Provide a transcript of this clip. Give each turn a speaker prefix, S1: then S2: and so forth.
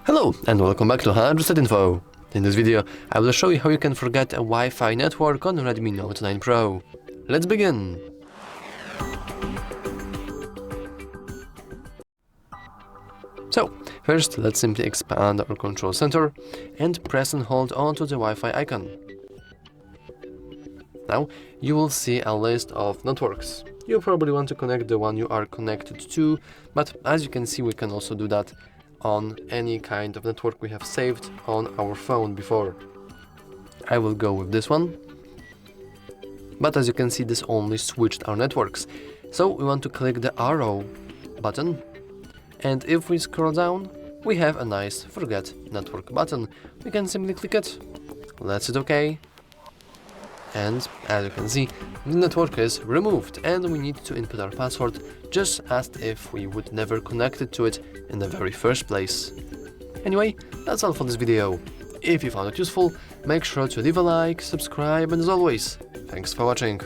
S1: Hello and welcome back to HardReset.Info. In this video, I will show you how you can forget a Wi-Fi network on Redmi Note 9 Pro. Let's begin! So, first let's simply expand our control center and press and hold onto the Wi-Fi icon. Now, you will see a list of networks. You probably want to connect the one you are connected to, but as you can see, we can also do that on any kind of network we have saved on our phone before. I will go with this one, but as you can see, this only switched our networks. So we want to click the arrow button, and if we scroll down, we have a nice forget network button. We can simply click it, let's hit OK, and as you can see, the network is removed and we need to input our password just as if we would never connected to it in the very first place. Anyway, that's all for this video. If you found it useful, make sure to leave a like, subscribe, and as always, thanks for watching.